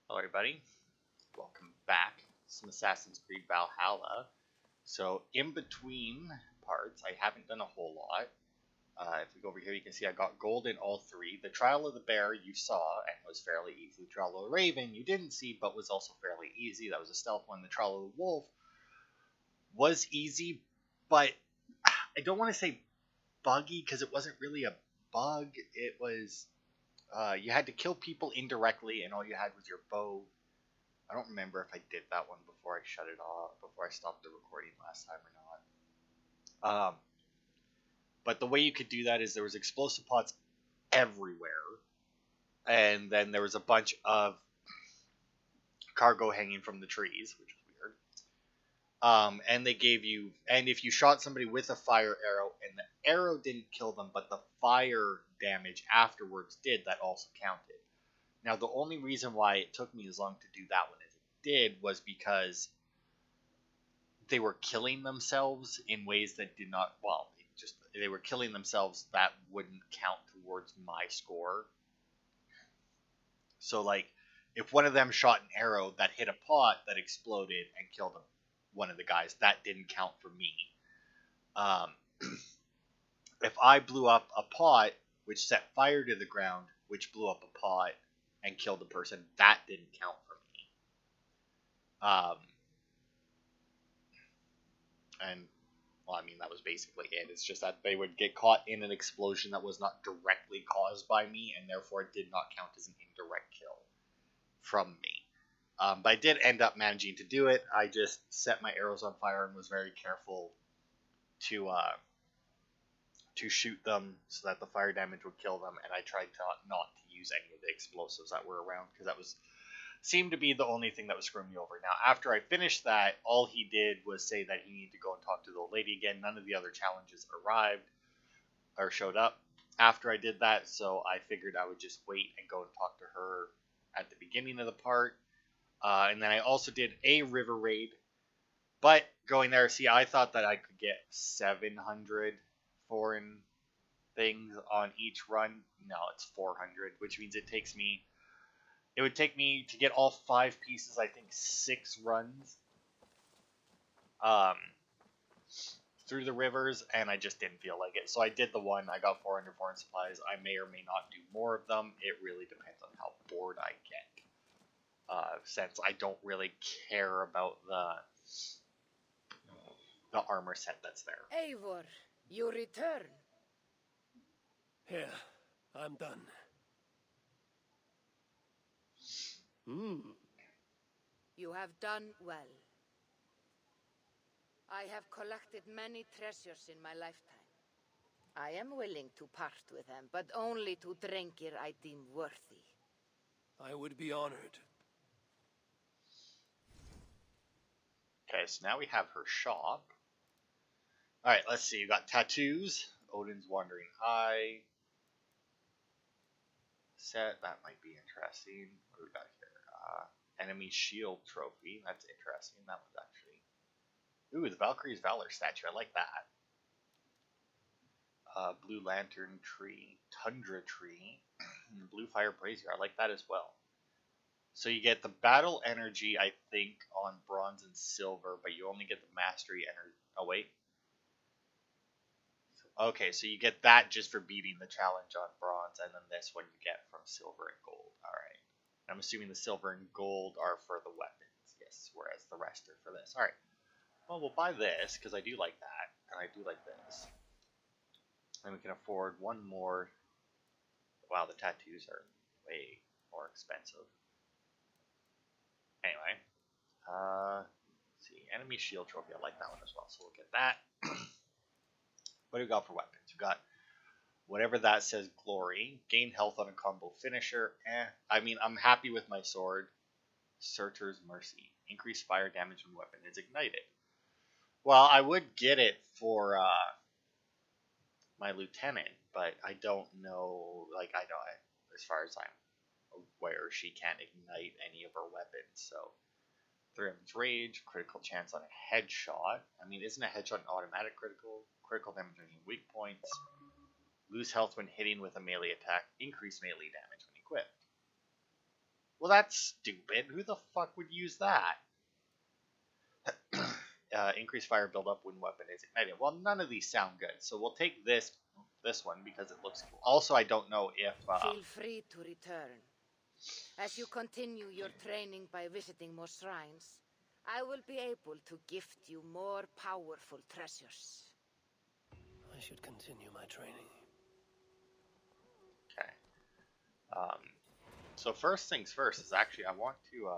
Hello everybody, welcome back. Some Assassin's Creed Valhalla. So in between parts, I haven't done a whole lot. If we go over here, you can see I got gold in all three. The Trial of the Bear you saw and was fairly easy. The Trial of the Raven you didn't see but was also fairly easy. That was a stealth one. The Trial of the Wolf was easy, but I don't want to say buggy because it wasn't really a bug. It was you had to kill people indirectly, and all you had was your bow. I don't remember if I did that one before I shut it off, before I stopped the recording last time or not. But the way you could do that is there was explosive pots everywhere, and then there was a bunch of cargo hanging from the trees, which was weird. And they gave you, and if you shot somebody with a fire arrow, and the arrow didn't kill them, but the fire damage afterwards did, that also counted. Now, the only reason why it took me as long to do that one as it did was because they were killing themselves in ways that did not, well, they were killing themselves that wouldn't count towards my score. So, like, if one of them shot an arrow that hit a pot that exploded and killed one of the guys, that didn't count for me. If I blew up a pot, which set fire to the ground, which blew up a pot and killed the person, that didn't count for me. And, well, I mean, that was basically it. It's just that they would get caught in an explosion that was not directly caused by me, and therefore it did not count as an indirect kill from me. But I did end up managing to do it. I just set my arrows on fire and was very careful to shoot them so that the fire damage would kill them, and I tried to not to use any of the explosives that were around, because that seemed to be the only thing that was screwing me over. Now, after I finished that, all he did was say that he needed to go and talk to the old lady again. None of the other challenges arrived or showed up after I did that, so I figured I would just wait and go and talk to her at the beginning of the part. And then I also did a river raid, but going there, see, I thought that I could get 700 foreign things on each run. No, it's 400, which means it would take me to get all 5 pieces, I think 6 runs through the rivers, and I just didn't feel like it. So I did the one. I got 400 foreign supplies. I may or may not do more of them. It really depends on how bored I get. Since I don't really care about the armor set that's there. Eivor, you return. Yeah, I'm done. You have done well. I have collected many treasures in my lifetime. I am willing to part with them, but only to Drengir I deem worthy. I would be honored. Okay, so now we have her shop. Alright, let's see. You got tattoos. Odin's Wandering Eye. Set. That might be interesting. What do we got here? Enemy Shield Trophy. That's interesting. That was actually... Ooh, the Valkyrie's Valor statue. I like that. Blue Lantern Tree. Tundra Tree. Blue Fire Brazier. I like that as well. So you get the battle energy, I think, on bronze and silver, but you only get the mastery energy. Oh, wait. Okay, so you get that just for beating the challenge on bronze, and then this one you get from silver and gold. Alright. I'm assuming the silver and gold are for the weapons. Yes, whereas the rest are for this. Alright. Well, we'll buy this, because I do like that, and I do like this. And we can afford one more. Wow, the tattoos are way more expensive. Anyway, let's see, enemy shield trophy. I like that one as well, so we'll get that. What do we got for weapons? We got whatever that says, glory. Gain health on a combo finisher. I mean, I'm happy with my sword. Surtur's Mercy. Increase fire damage when weapon is ignited. Well, I would get it for my lieutenant, but I don't know. Like, I know, as far as I'm aware, she can't ignite any of her weapons. So, 300 rage, critical chance on a headshot. I mean, isn't a headshot an automatic critical? Critical damage on weak points. Lose health when hitting with a melee attack. Increase melee damage when equipped. Well, that's stupid. Who the fuck would use that? Increase fire buildup when weapon is ignited. Well, none of these sound good, so we'll take this one because it looks cool. Also, I don't know if Feel free to return. As you continue your training by visiting more shrines, I will be able to gift you more powerful treasures. I should continue my training. okay. So first things first is actually I want to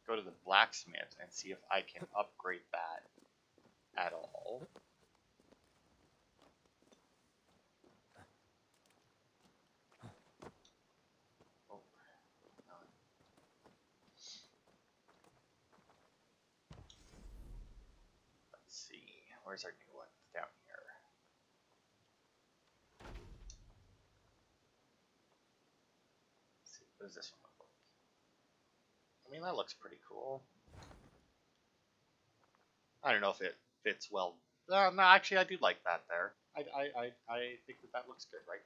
go to the blacksmith and see if I can upgrade that at all. Oh, no. Let's see, where's our new one? It's down here. Let's see, what does this one look like? I mean, that looks pretty cool. I don't know if it fits well. No, actually, I do like that there. I think that looks good right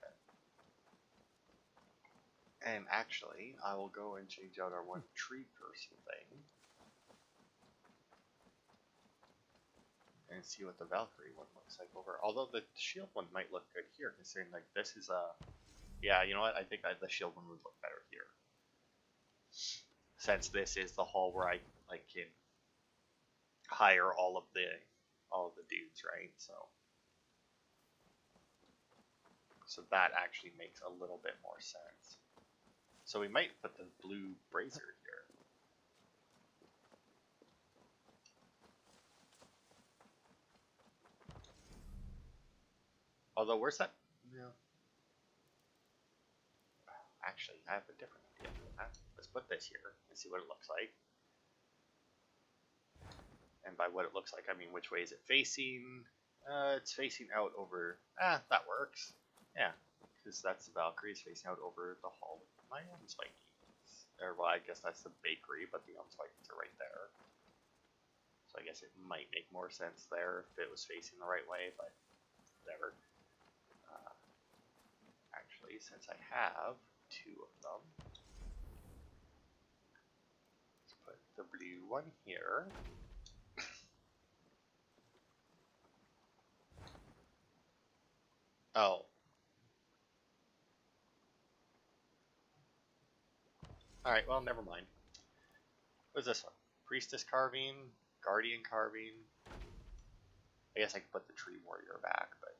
there. And actually, I will go and change out our one tree person thing. And see what the Valkyrie one looks like over. Although the shield one might look good here, considering like this is a... Yeah, you know what? I think the shield one would look better here. Since this is the hall where I like can hire all of the dudes, right? So that actually makes a little bit more sense. So we might put the blue brazier here. Although, where's that? Yeah. Actually, I have a different idea for that. Let's put this here and see what it looks like. And by what it looks like, I mean which way is it facing? It's facing out over... that works. Yeah, because that's the Valkyrie is facing out over the hall with my Unspikeys. Or, well, I guess that's the bakery, but the Unspikeys are right there. So I guess it might make more sense there if it was facing the right way, but whatever. Actually, since I have two of them, let's put the blue one here. Oh. Alright, well, never mind. What is this one? Priestess carving, guardian carving. I guess I could put the tree warrior back, but...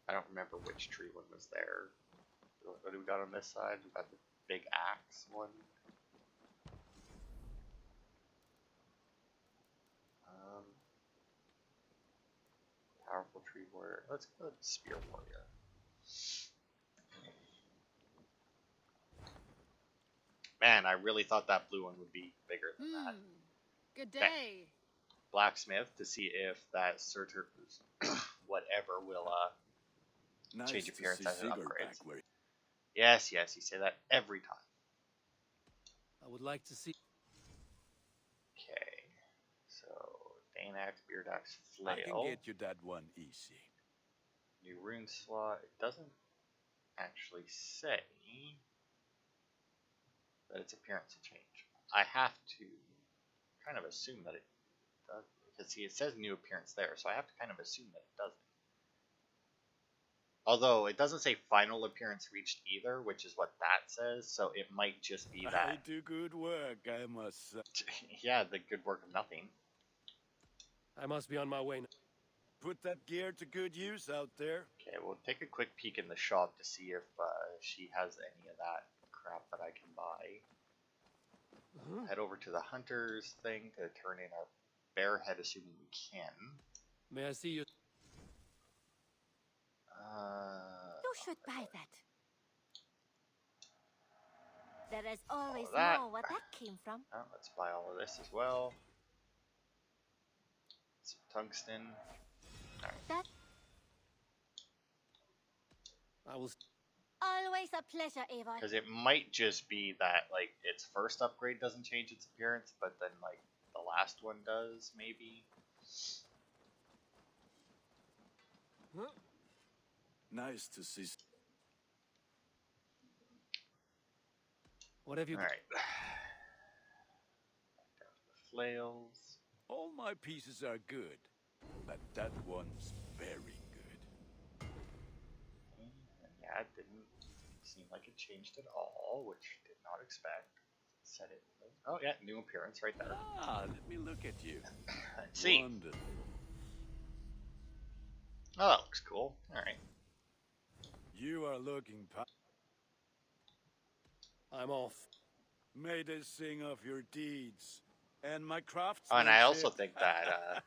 I don't remember which tree one was there. What do we got on this side? We got the big axe one. Powerful tree warrior. Let's go with spear warrior. Man, I really thought that blue one would be bigger than that. Good day. Blacksmith to see if that Surtur whatever will Nice change appearance as it upgrades. where... Yes, you say that every time. I would like to see. Okay, so Dane axe, beard axe, I can flail. get you that one easy. New rune slot. It doesn't actually say that its appearance will change. I have to kind of assume that it does, because see, it says new appearance there, so I have to kind of assume that it doesn't. Although it doesn't say final appearance reached either, which is what that says, so it might just be that. I do good work, I must say. Yeah, the good work of nothing. I must be on my way now. Put that gear to good use out there. Okay, we'll take a quick peek in the shop to see if she has any of that crap that I can buy. Head over to the hunter's thing to turn in our bear head, assuming we can. May I see you? You should buy that. There is always that. more what that came from. Oh, let's buy all of this as well. Some tungsten. Right. That I will. always a pleasure, Eivor. Because it might just be that like its first upgrade doesn't change its appearance, but then like the last one does, maybe. Nice to see. What have you? All right. Down to the flails. All my pieces are good, but that one's very good. And yeah, it didn't seem like it changed at all, which did not expect. Set it. Oh yeah, new appearance right there. Ah, let me look at you. Let's see. Wonderful. Oh, that looks cool. All right. You are looking. I'm off. May they sing of your deeds and my Oh, craftsmanship. and I also think that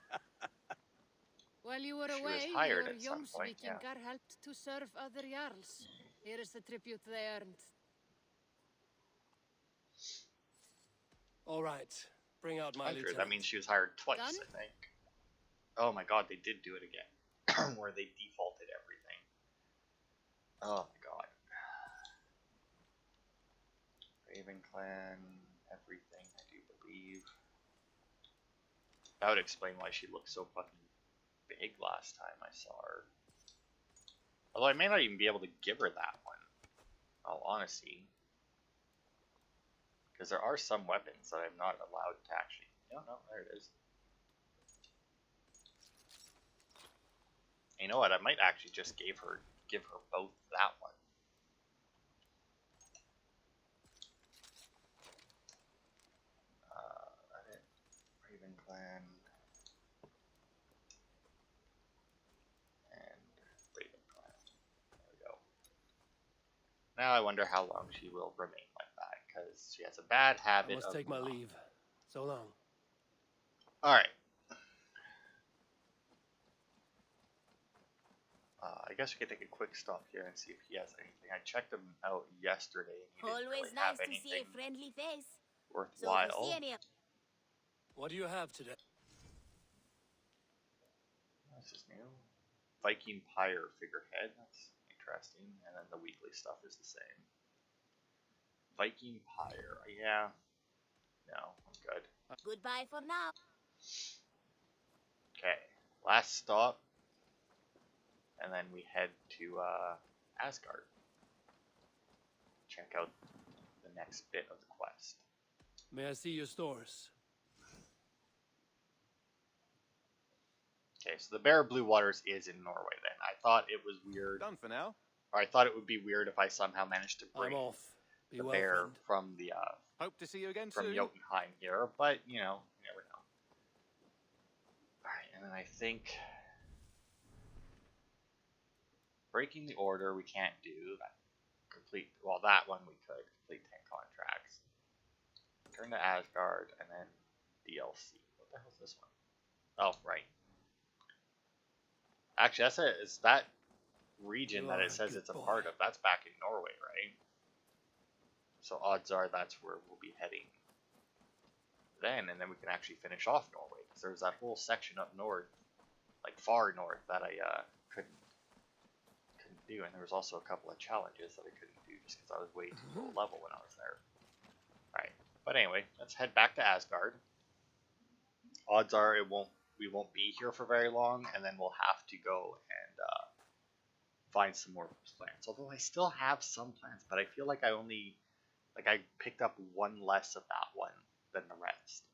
While you were She was away, hired your at some young point, yeah. Vikingar helped to serve other jarls. Here is the tribute they earned. All right. Bring out my Hunter, lieutenant. that means she was hired twice, Done? I think. Oh my god, they did do it again. Where they defaulted everything. Oh my god. Raven Clan, everything, I do believe. That would explain why she looked so fucking big last time I saw her. Although I may not even be able to give her that one. In all honesty. Because there are some weapons that I'm not allowed to actually... No, there it is. You know what? I might actually just give her both that one. Raven Clan and Raven Clan. There we go. Now I wonder how long she will remain like that, because she has a bad habit I must of take my not. leave. So long. All right. I guess we could take a quick stop here and see if he has anything. I checked him out yesterday, and he didn't Always really nice have to see a anything friendly face. So if worthwhile. you see any of What do you have today? This is new. Viking Pyre figurehead. That's interesting. And then the weekly stuff is the same. Viking Pyre. Yeah. No, I'm good. goodbye for now. Okay. Last stop. And then we head to Asgard. Check out the next bit of the quest. May I see your stores? Okay, so the Bear of Blue Waters is in Norway then. I thought it was weird. Done for now. Or I thought it would be weird if I somehow managed to bring I'm off. Be the well, bear friend. from the Hope to see you again from soon. Jotunheim here, but you know, you never know. Alright, and then I think breaking the order we can't do. That that one we could complete 10 contracts. Turn to Asgard and then DLC. What the hell is this one? Oh, right. Actually, is that region that it says it's a part of. That's back in Norway, right? So odds are that's where we'll be heading then, and then we can actually finish off Norway, because there's that whole section up north, like far north, that I couldn't do, and there was also a couple of challenges that I couldn't do just because I was way too low level when I was there. Alright, but anyway, let's head back to Asgard. Odds are we won't be here for very long, and then we'll have to go and find some more plants. Although I still have some plants, but I feel like I picked up one less of that one than the rest.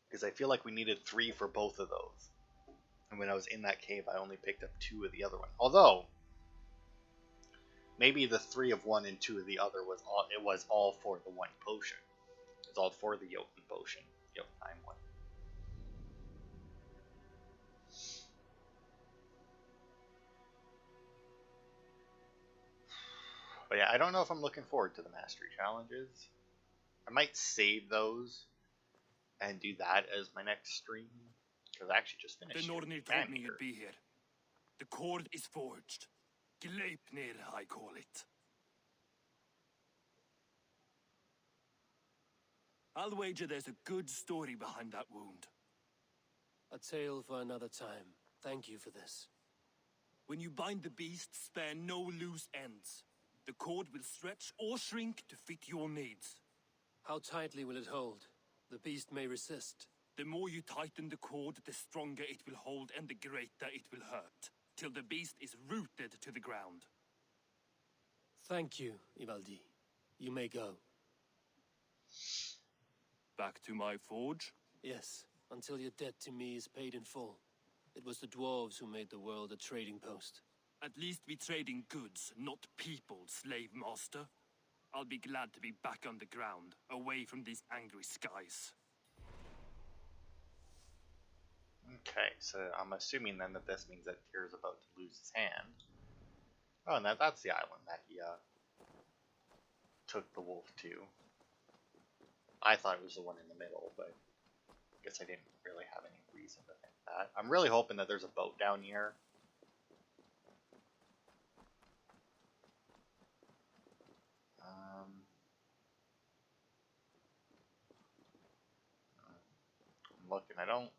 Because I feel like we needed 3 for both of those. And when I was in that cave, I only picked up 2 of the other one. Although, maybe the 3 of one and 2 of the other was all for the one potion. It was all for the Jotun potion. Jotunheim one. But yeah, I don't know if I'm looking forward to the mastery challenges. I might save those and do that as my next stream, because I actually just finished. The Nornir told me you'd be here. The cord is forged. Gleipnir, I call it. I'll wager there's a good story behind that wound. A tale for another time. Thank you for this. When you bind the beast, spare no loose ends. The cord will stretch or shrink to fit your needs. How tightly will it hold? The beast may resist. The more you tighten the cord, the stronger it will hold and the greater it will hurt, till the beast is rooted to the ground. Thank you, Ivaldi. You may go. Back to my forge? Yes, until your debt to me is paid in full. It was the dwarves who made the world a trading post. At least we trade in goods, not people, slave master. I'll be glad to be back on the ground, away from these angry skies. Okay, so I'm assuming then that this means that Tyr's about to lose his hand. Oh, and that's the island that he took the wolf to. I thought it was the one in the middle, but I guess I didn't really have any reason to think that. I'm really hoping that there's a boat down here. I'm looking, I don't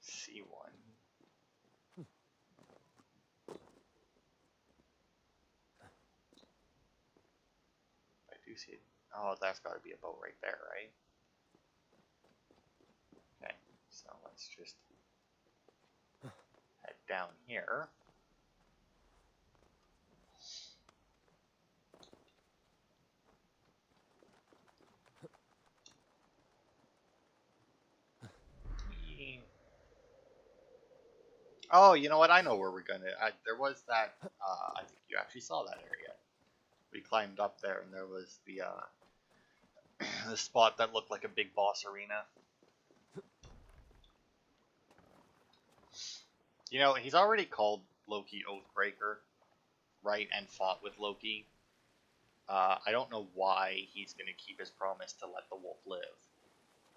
see one. I do see it. Oh, that's got to be a boat right there, right? Okay, so let's just head down here. Oh, you know what? I know where we're gonna. There was that. I think you actually saw that area. We climbed up there, and there was the the spot that looked like a big boss arena. You know, he's already called Loki Oathbreaker, right, and fought with Loki. I don't know why he's gonna keep his promise to let the wolf live.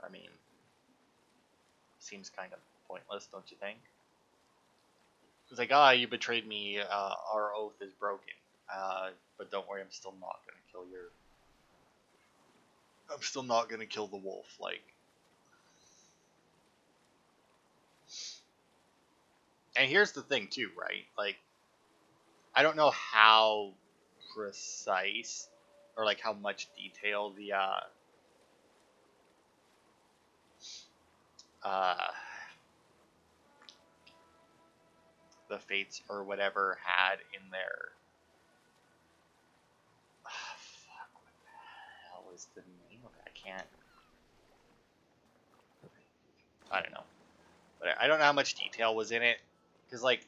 I mean, seems kind of pointless, don't you think? He's like, you betrayed me, our oath is broken. But don't worry, I'm still not gonna kill the wolf, like. And here's the thing too, right? Like, I don't know how precise, or like how much detail the fates or whatever had in their fuck, what the hell is the name of it? I don't know. But I don't know how much detail was in it. Because like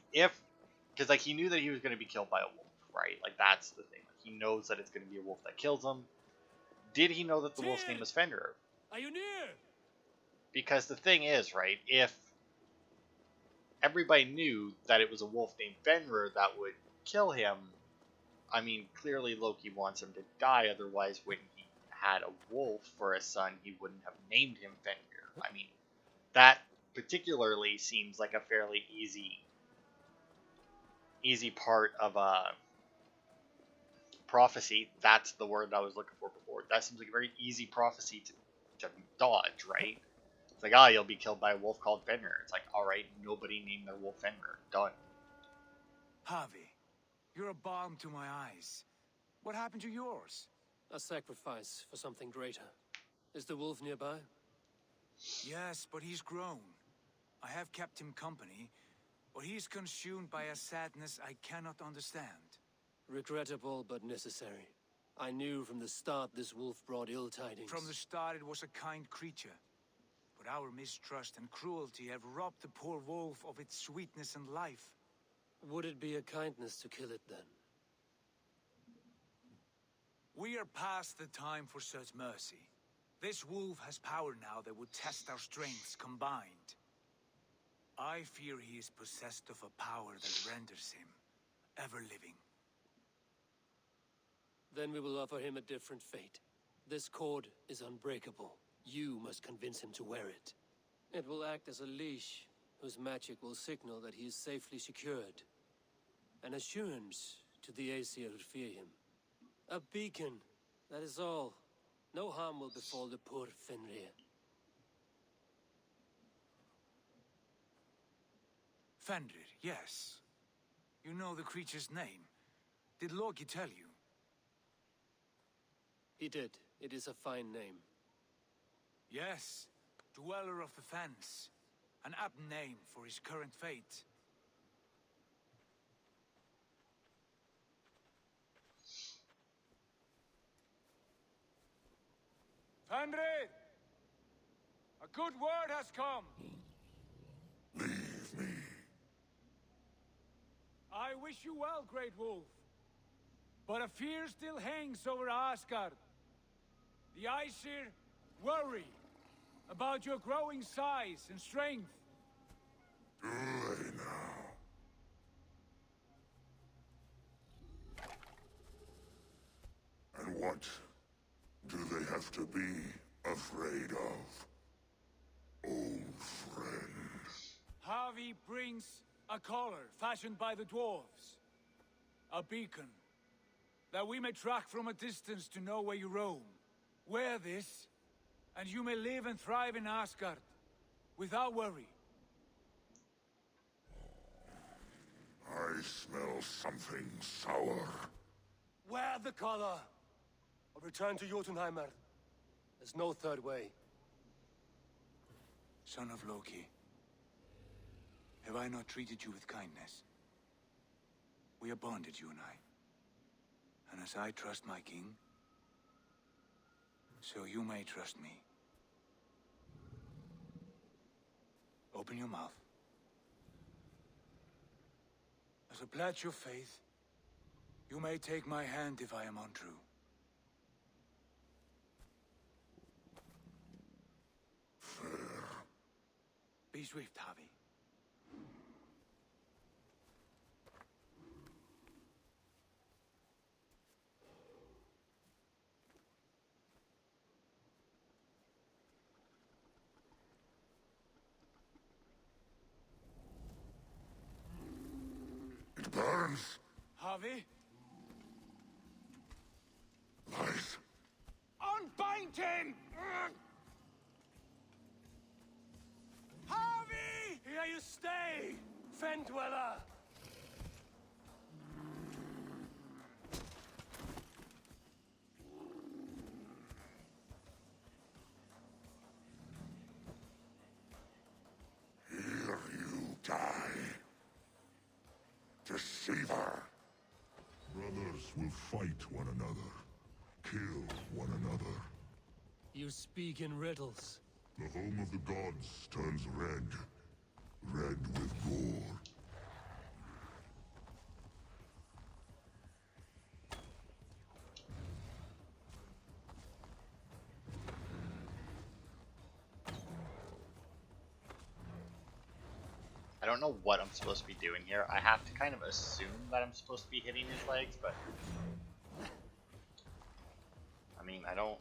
he knew that he was going to be killed by a wolf, right? Like that's the thing. Like, he knows that it's going to be a wolf that kills him. Did he know that the wolf's name was Fenrir? Are you near? Because the thing is, right, if everybody knew that it was a wolf named Fenrir that would kill him, I mean, clearly Loki wants him to die, otherwise when he had a wolf for a son, he wouldn't have named him Fenrir. I mean, that particularly seems like a fairly easy part of a prophecy. That's the word I was looking for before. That seems like a very easy prophecy to dodge, right? It's like, you'll be killed by a wolf called Fenrir. It's like, alright, nobody named their wolf Fenrir. Done. Havi, you're a balm to my eyes. What happened to yours? A sacrifice for something greater. Is the wolf nearby? Yes, but he's grown. I have kept him company, but he's consumed by a sadness I cannot understand. Regrettable, but necessary. I knew from the start this wolf brought ill tidings. From the start it was a kind creature. But our mistrust and cruelty have robbed the poor wolf of its sweetness and life. Would it be a kindness to kill it then? We are past the time for such mercy. This wolf has power now that would test our strengths combined. I fear he is possessed of a power that renders him ever-living. Then we will offer him a different fate. This cord is unbreakable. You must convince him to wear it. It will act as a leash, whose magic will signal that he is safely secured. An assurance to the Aesir who fear him. A beacon, that is all. No harm will befall the poor Fenrir. Fenrir, yes. You know the creature's name. Did Loki tell you? He did. It is a fine name. Yes, Dweller of the Fens. An apt name for his current fate. Fenrir! A good word has come! Leave me. I wish you well, Great Wolf. But a fear still hangs over Asgard. The Aesir worry about your growing size and strength. Do they now? And what do they have to be afraid of? Old friend. Havi brings a collar fashioned by the dwarves. A beacon. That we may track from a distance to know where you roam. Wear this, and you may live and thrive in Asgard. Without worry. I smell something sour. Wear the collar! Or return to Jotunheimer. There's no third way. Son of Loki. Have I not treated you with kindness? We are bonded, you and I. And as I trust my king, so you may trust me. Open your mouth. As a pledge of faith, you may take my hand if I am untrue. Fair. Be swift, Havi. It burns. Havi? Light. Unbind him! Havi! Here you stay, Fen Dweller! Here you die. Deceiver. Brothers will fight one another. Kill one another. You speak in riddles. The home of the gods turns red. Red with gore. I don't know what I'm supposed to be doing here. I have to kind of assume that I'm supposed to be hitting his legs, but I mean, I don't.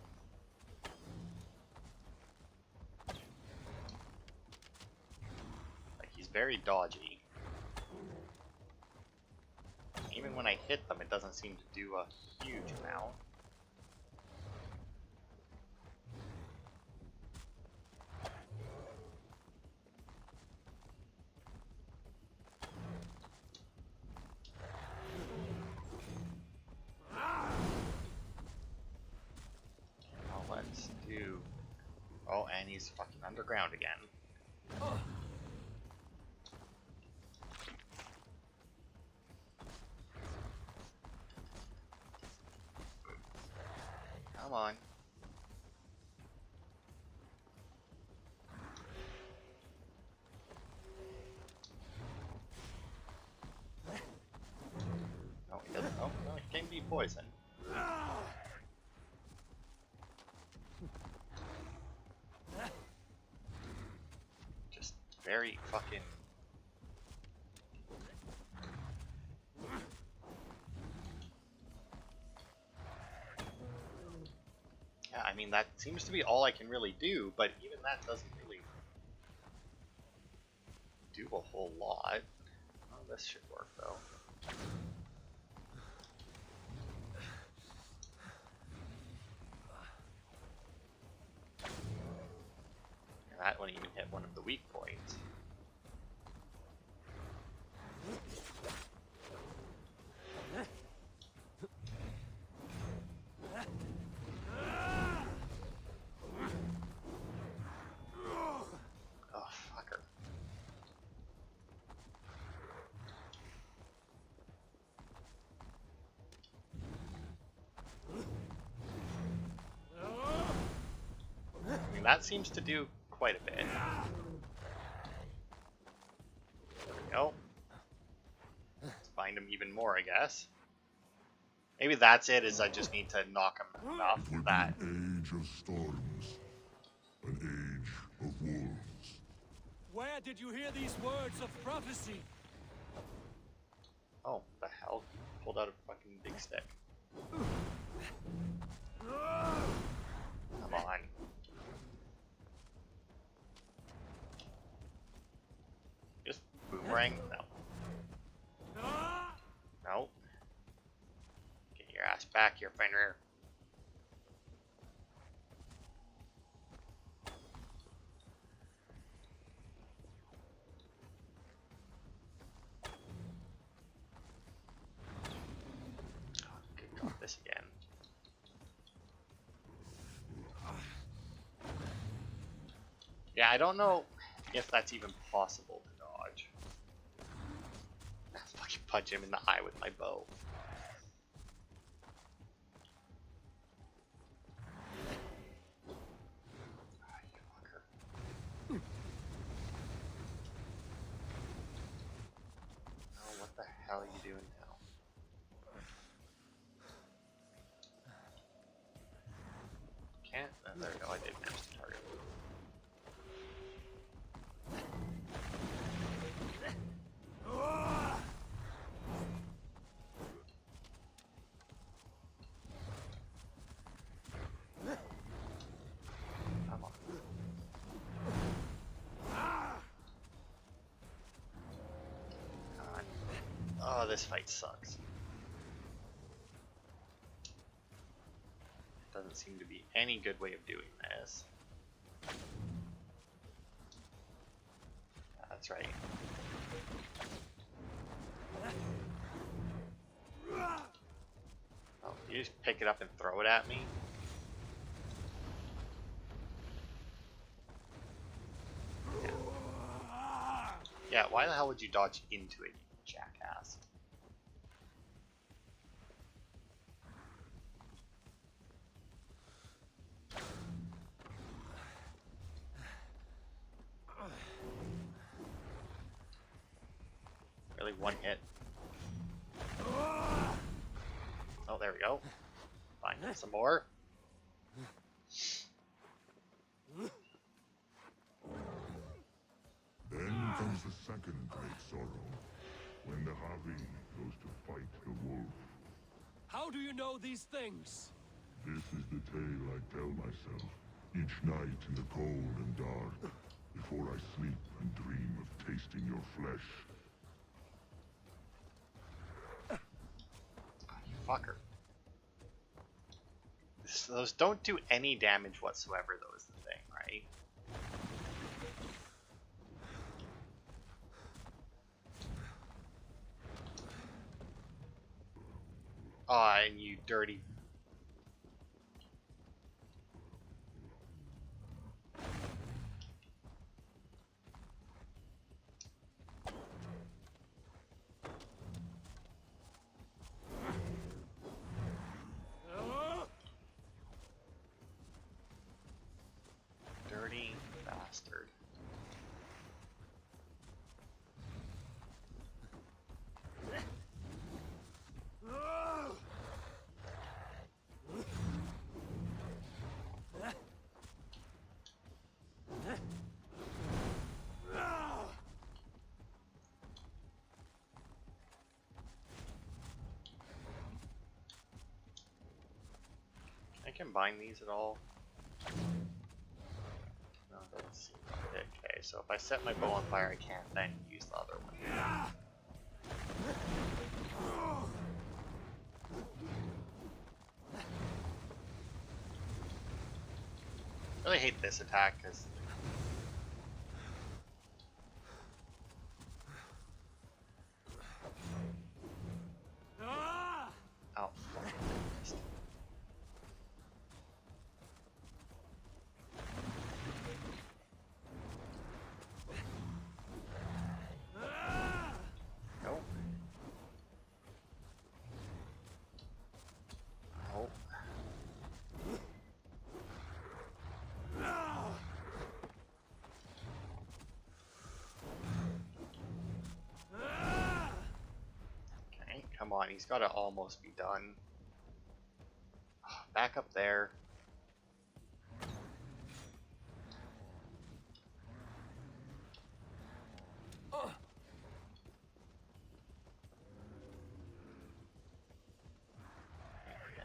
Like, he's very dodgy. Even when I hit them, it doesn't seem to do a huge amount. Let's do. Oh, and he's fucking underground again. Come on. No, he doesn't. Oh, no, he can be poisoned. Just very fucking. Yeah, I mean, that seems to be all I can really do, but even that doesn't really do a whole lot. Oh, this should work, though. And that wouldn't even hit one of the weak points. that seems to do quite a bit. There we go. Let's bind him even more, I guess. Maybe that's it, is I just need to knock him enough It will be that... an age of storms. An age of wolves. Where did you hear these words of prophecy? Oh, the hell? Pulled out a fucking big stick. Come on. Just boomerang? No. No. Get your ass back here, Fenrir. Oh, good God, this again. Yeah, I don't know if that's even possible to dodge. I'll fucking punch him in the eye with my bow. Ah, you fucker. Oh, what the hell are you doing now? Can't? Oh, there we go, I did manage to target. Come on. God. Oh, this fight sucks. Doesn't seem to be any good way of doing this. That's right. Oh, you just pick it up and throw it at me? Yeah. Yeah, why the hell would you dodge into it, you jackass? Really, one hit? Oh, there we go. Fine, some more. Then comes the second great sorrow, when the Havi goes to fight the wolf. How do you know these things? This is the tale I tell myself, each night in the cold and dark, before I sleep and dream of tasting your flesh. You fucker. Those don't do any damage whatsoever, though, is the thing, right? Aw, and you dirty... dirty bastard. Can I combine these at all? No, it doesn't seem like it. Okay, so if I set my bow on fire, I can't then use the other one. I really hate this attack because... Oh, fuck. Missed. Nope. Nope. on, he's got to almost be done. Back up there. And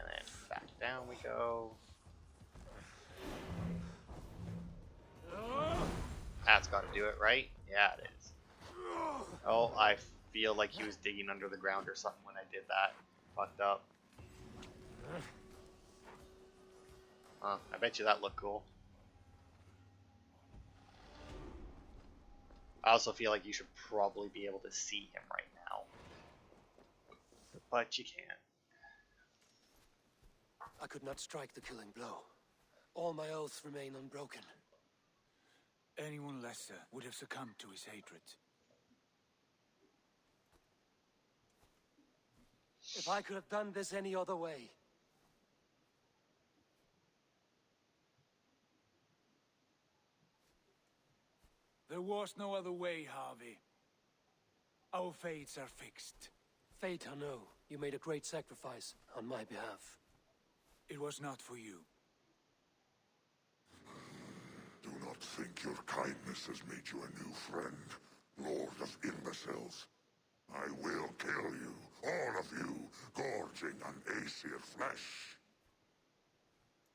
then back down we go. That's got to do it, right? Yeah, it is. Oh, I feel like he was digging under the ground or something when I did that. Fucked up. I bet you that looked cool. I also feel like you should probably be able to see him right now. But you can't. I could not strike the killing blow. All my oaths remain unbroken. Anyone lesser would have succumbed to his hatred. If I could have done this any other way. There was no other way, Havi. Our fates are fixed. Fate or no, you made a great sacrifice on my behalf. It was not for you. Do not think your kindness has made you a new friend, Lord of Imbeciles. I will kill you, all of you, gorging on Aesir flesh.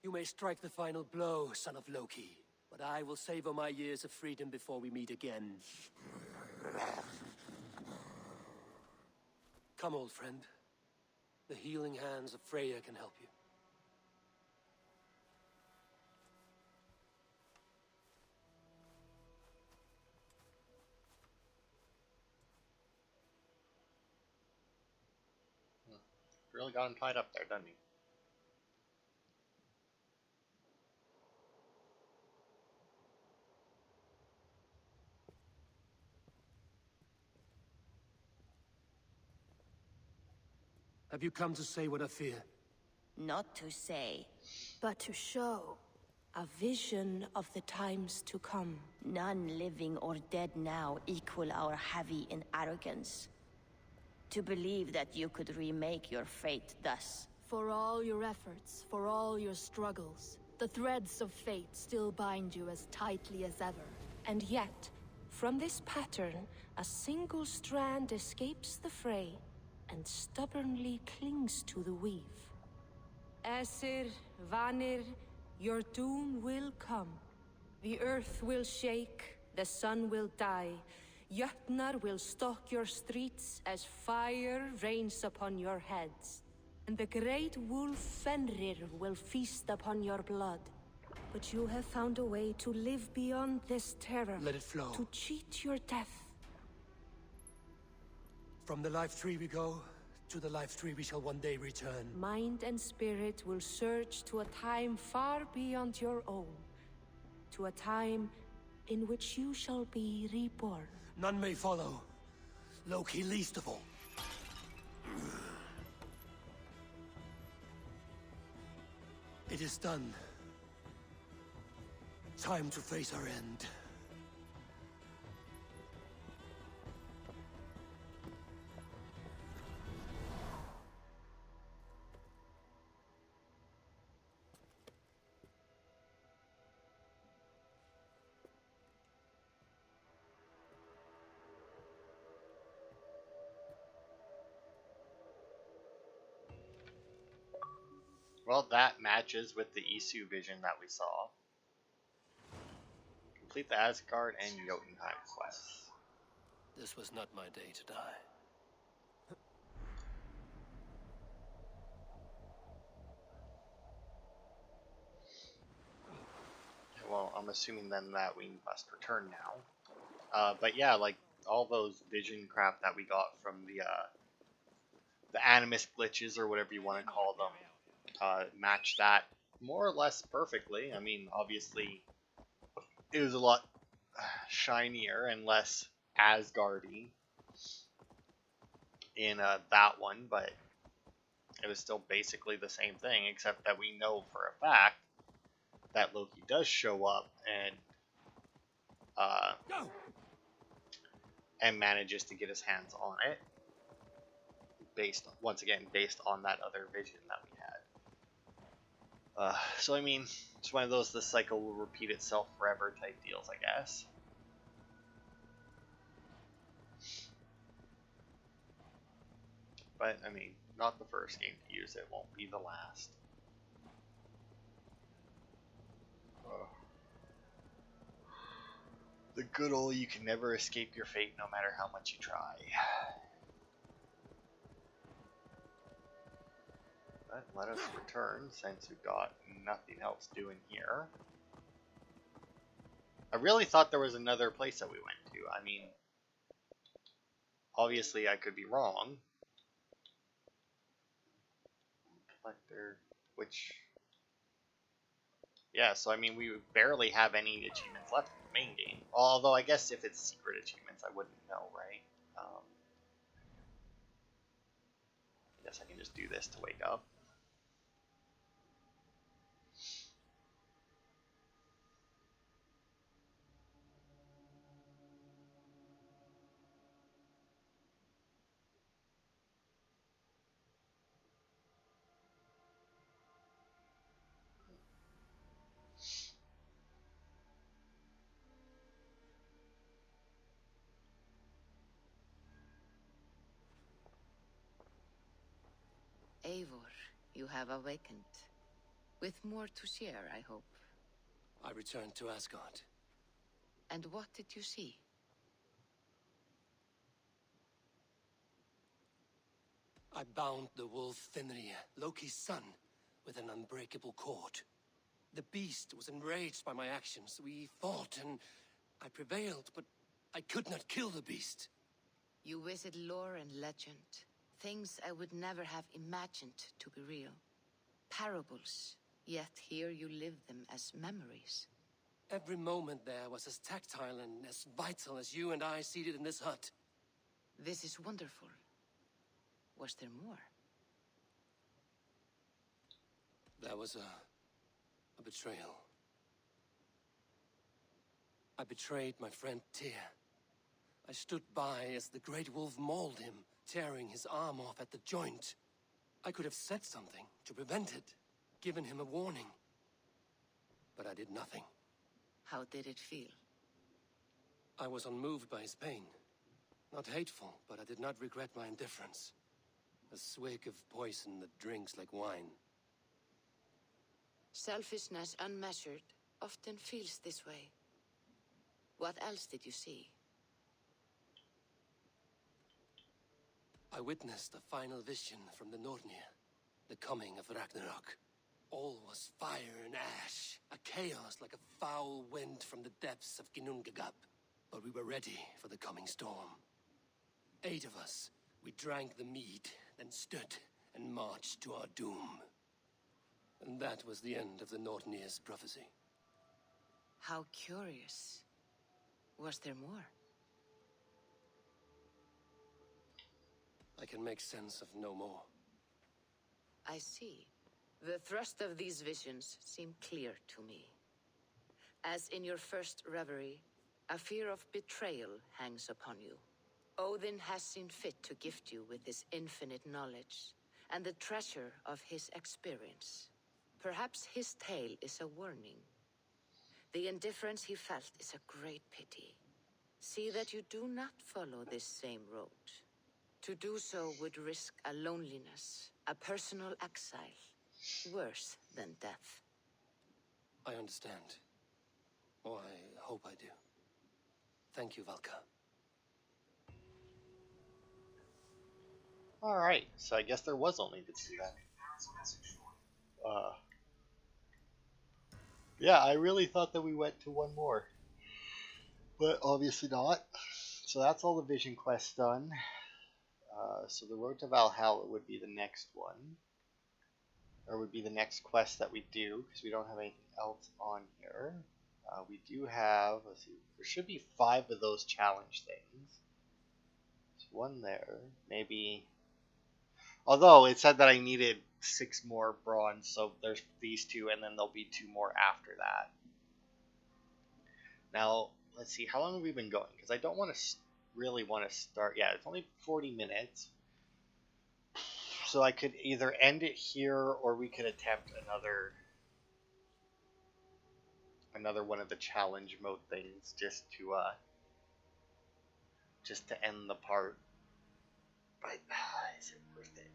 You may strike the final blow, son of Loki, but I will savor my years of freedom before we meet again. Come, old friend. The healing hands of Freya can help you. Really got him tied up there, doesn't he? Have you come to say what I fear? Not to say. But to show a vision of the times to come. None living or dead now equal our Havi in arrogance. To believe that you could remake your fate thus. For all your efforts, for all your struggles, the threads of fate still bind you as tightly as ever. And yet, from this pattern, a single strand escapes the fray and stubbornly clings to the weave. Aesir, Vanir, your doom will come. The earth will shake, the sun will die. Jötnar will stalk your streets as fire rains upon your heads. And the great wolf Fenrir will feast upon your blood. But you have found a way to live beyond this terror. Let it flow. To cheat your death. From the life tree we go, to the life tree we shall one day return. Mind and spirit will surge to a time far beyond your own. To a time in which you shall be reborn. None may follow. Loki least of all. It is done. Time to face our end. Well, that matches with the Isu vision that we saw. Complete the Asgard and Jotunheim quests. This was not my day to die. Well, I'm assuming then that we must return now. But yeah, like all those vision crap that we got from the animus glitches or whatever you want to call them, match that more or less perfectly. I mean, obviously, it was a lot shinier and less Asgardy in that one, but it was still basically the same thing, except that we know for a fact that Loki does show up and manages to get his hands on it. once again, based on that other vision that we had. So I mean, it's one of those, the cycle will repeat itself forever type deals, I guess. But I mean, not the first game to use it, won't be the last. The good old, you can never escape your fate no matter how much you try. But let us return, since we've got nothing else doing here. I really thought there was another place that we went to. I mean, obviously I could be wrong. Collector, which... Yeah, so I mean, we barely have any achievements left in the main game. Although I guess if it's secret achievements, I wouldn't know, right? I guess I can just do this to wake up. Eivor, you have awakened. With more to share, I hope. I returned to Asgard. And what did you see? I bound the wolf Fenrir, Loki's son, with an unbreakable cord. The beast was enraged by my actions. We fought, and I prevailed, but I could not kill the beast. You visit lore and legend. Things I would never have imagined to be real. Parables, yet here you live them as memories. Every moment there was as tactile and as vital as you and I seated in this hut. This is wonderful. Was there more? There was a betrayal. I betrayed my friend Tyr. I stood by as the great wolf mauled him, tearing his arm off at the joint. I could have said something to prevent it, given him a warning. But I did nothing. How did it feel? I was unmoved by his pain. Not hateful, but I did not regret my indifference. A swig of poison that drinks like wine. Selfishness unmeasured often feels this way. What else did you see? I witnessed a final vision from the Nornir, the coming of Ragnarok. All was fire and ash, a chaos like a foul wind from the depths of Ginnungagap. But we were ready for the coming storm. 8 of us, we drank the mead, then stood and marched to our doom. And that was the end of the Nornir's prophecy. How curious. Was there more? I can make sense of no more. I see. The thrust of these visions seem clear to me. As in your first reverie, a fear of betrayal hangs upon you. Odin has seen fit to gift you with his infinite knowledge and the treasure of his experience. Perhaps his tale is a warning. The indifference he felt is a great pity. See that you do not follow this same road. To do so would risk a loneliness, a personal exile, worse than death. I understand. Or I hope I do. Thank you, Valka. Alright, so I guess there was only the 2 then. Yeah, I really thought that we went to one more. But obviously not. So that's all the vision quests done. So the road to Valhalla would be the next one. Or would be the next quest that we do, because we don't have anything else on here. We do have, let's see, there should be 5 of those challenge things. There's one there, maybe. Although it said that I needed 6 more bronze, so there's these 2, and then there'll be 2 more after that. Now, let's see, how long have we been going? Because I don't want to really want to start. Yeah, it's only 40 minutes. So I could either end it here, or we could attempt another one of the challenge mode things, just to end the part. But is it worth it?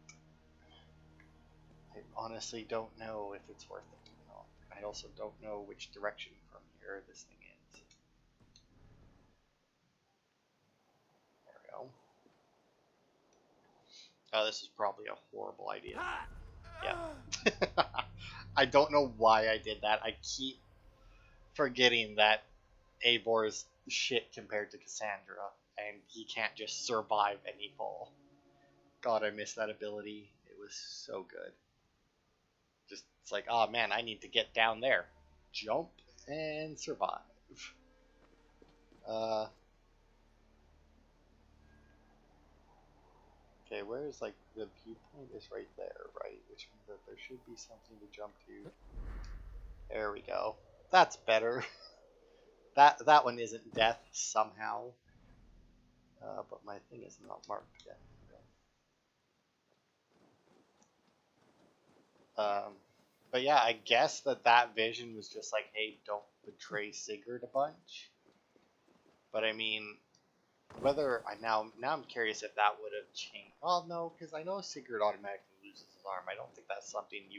I honestly don't know if it's worth it or not. I also don't know which direction from here this thing is. There we go. Oh, this is probably a horrible idea. Yeah. I don't know why I did that. I keep forgetting that Eivor is shit compared to Cassandra, and he can't just survive any fall. God, I miss that ability. It was so good. Just, it's like, oh man, I need to get down there. Jump and survive. Okay, where's like the viewpoint is right there, right? Which means that there should be something to jump to. There we go. That's better. That one isn't death somehow. But my thing is not marked yet. But yeah, I guess that vision was just like, hey, don't betray Sigurd a bunch. But I mean, whether now I'm curious if that would have changed. Well, no, because I know Sigurd automatically loses his arm. I don't think that's something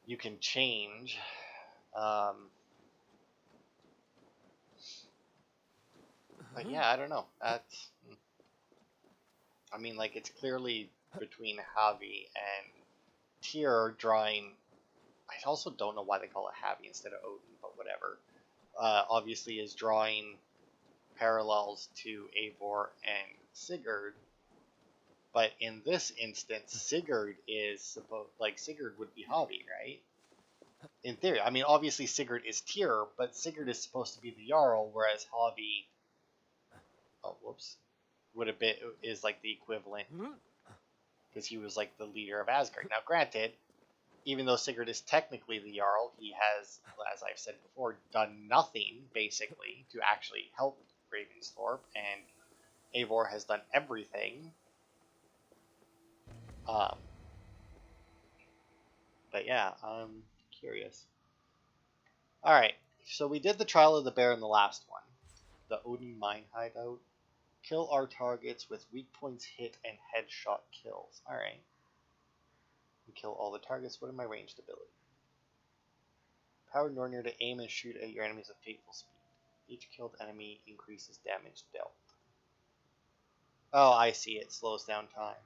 you can change. But yeah, I don't know. I mean, like, it's clearly between Havi and Tyr drawing. I also don't know why they call it Havi instead of Odin, but whatever. Obviously, is drawing parallels to Eivor and Sigurd. But in this instance, Sigurd would be Havi, right? In theory. I mean, obviously Sigurd is Tyr, but Sigurd is supposed to be the Jarl, whereas Havi, is like the equivalent, because he was like the leader of Asgard. Now, granted, even though Sigurd is technically the Jarl, he has, as I've said before, done nothing, basically, to actually help Ravensthorpe, and Eivor has done everything. But yeah, I'm curious. Alright, so we did the Trial of the Bear in the last one. The Odin Mine Hideout. Kill our targets with weak points hit and headshot kills. Alright. We kill all the targets. What are my ranged ability? Power Nornir to aim and shoot at your enemies at fateful speed. Each killed enemy increases damage dealt. Oh, I see. It slows down time.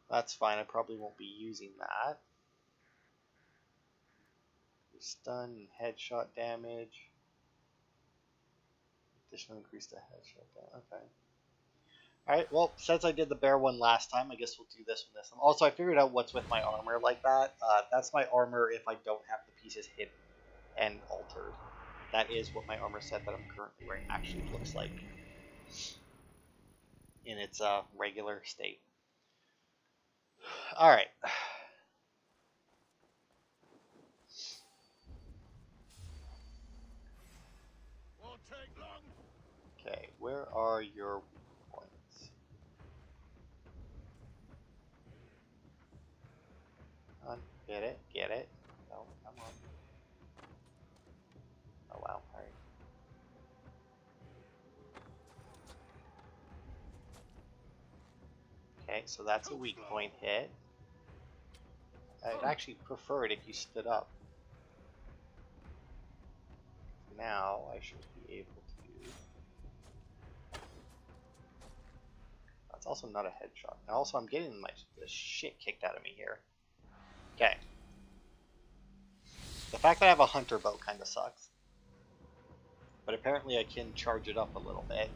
That's fine. I probably won't be using that. Stun and headshot damage. Additional increase to headshot damage. Okay. Alright, well, since I did the bear one last time, I guess we'll do this one this time. Also, I figured out what's with my armor like that. That's my armor if I don't have the pieces hidden and altered. That is what my armor set that I'm currently wearing actually looks like in its regular state. Alright. Okay, where are your weak points? Come on, get it, get it. No, come on. Oh wow, alright. Okay, so that's a weak point hit. I'd actually prefer it if you stood up. Now I should be able to. That's also not a headshot. And also, I'm getting the shit kicked out of me here. Okay. The fact that I have a hunter bow kind of sucks. But apparently I can charge it up a little bit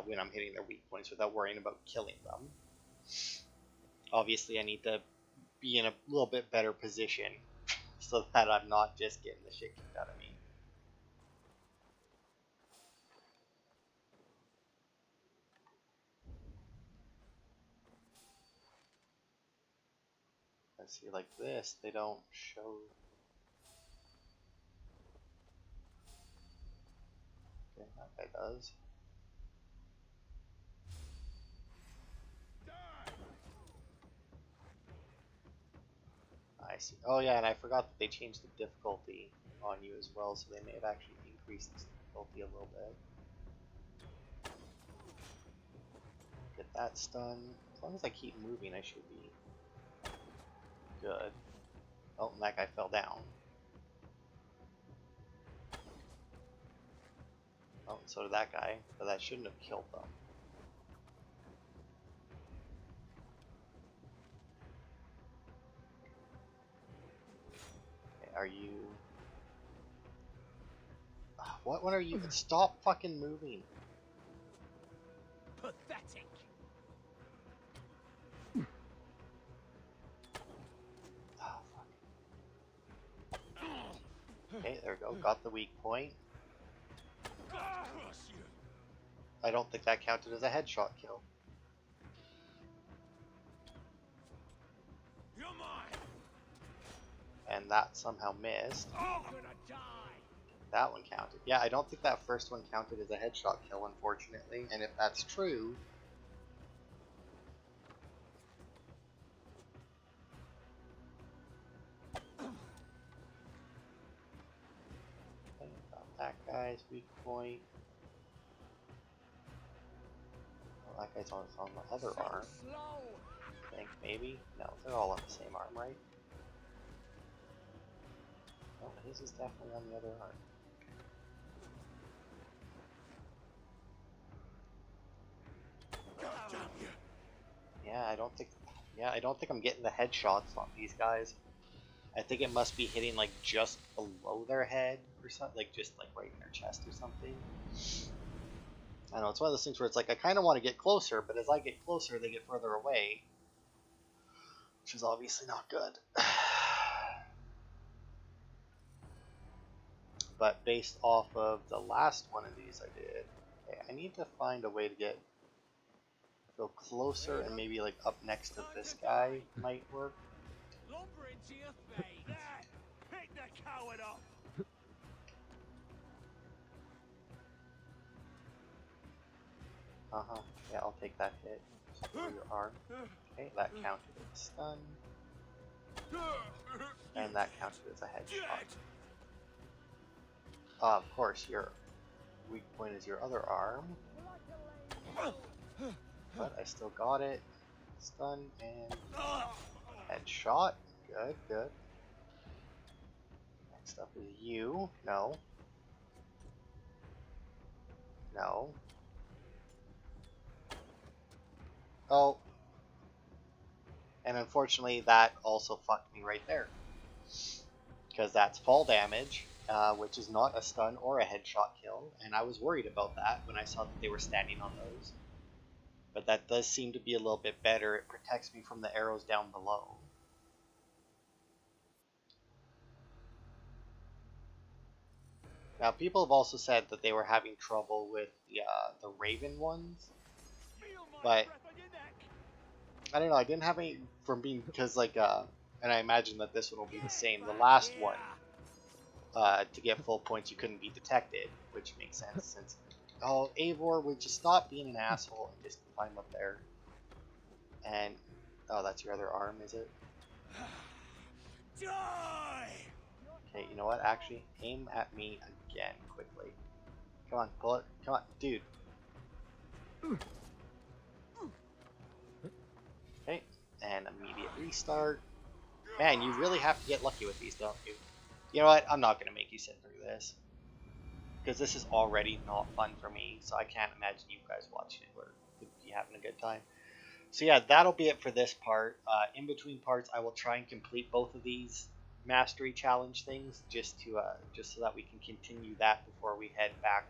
when I'm hitting their weak points without worrying about killing them. Obviously, I need to be in a little bit better position so that I'm not just getting the shit kicked out of me. Let's see, like this, they don't show. Okay, that guy does. see. Oh yeah, and I forgot that they changed the difficulty on you as well, so they may have actually increased this difficulty a little bit. Get that stun. As long as I keep moving, I should be good. Oh, and that guy fell down. Oh, and so did that guy, but that shouldn't have killed them. Okay, are you... What one are you? Stop fucking moving. Pathetic. Oh, fuck. Okay, there we go. Got the weak point. I don't think that counted as a headshot kill. You're mine. And that somehow missed. I'm gonna die. That one counted. Yeah, I don't think that first one counted as a headshot kill, unfortunately. And if that's true... Okay, got that guy's weak point. Well, that guy's on the other arm. I think, maybe? No, they're all on the same arm, right? No, his is definitely on the other arm. Yeah, I don't think I'm getting the headshots on these guys. I think it must be hitting like just below their head or something, like just like right in their chest or something. I don't know, it's one of those things where it's like I kind of want to get closer, but as I get closer, they get further away, which is obviously not good. But based off of the last one of these I did, okay, I need to find a way to go closer and maybe like up next to this guy might work. Lumber into your face. Pick the coward up. Yeah, I'll take that hit. Just through your arm. Okay, that counted as a stun. And that counted as a headshot. Of course, your weak point is your other arm. But I still got it. Stun and headshot. Good, good. Next up is you. No. No. Oh. And unfortunately, that also fucked me right there. Because that's fall damage, which is not a stun or a headshot kill. And I was worried about that when I saw that they were standing on those. But that does seem to be a little bit better. It protects me from the arrows down below. Now, people have also said that they were having trouble with the Raven ones, but I don't know. I didn't have any from being because and I imagine that this one will be the same. The last one, to get full points, you couldn't be detected, which makes sense since. Oh, Eivor would just stop being an asshole and just climb up there. And oh, that's your other arm, is it? Die! Okay, you know what? Actually, aim at me again quickly. Come on, pull it. Come on, dude. Okay, and immediate restart. Man, you really have to get lucky with these, don't you? You know what? I'm not going to make you sit through this. Because this is already not fun for me, so I can't imagine you guys watching it would be having a good time. So yeah, that'll be it for this part. In between parts, I will try and complete both of these mastery challenge things just so that we can continue that before we head back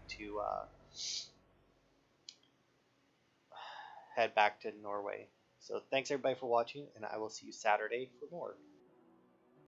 to Norway. So thanks everybody for watching, and I will see you Saturday for more.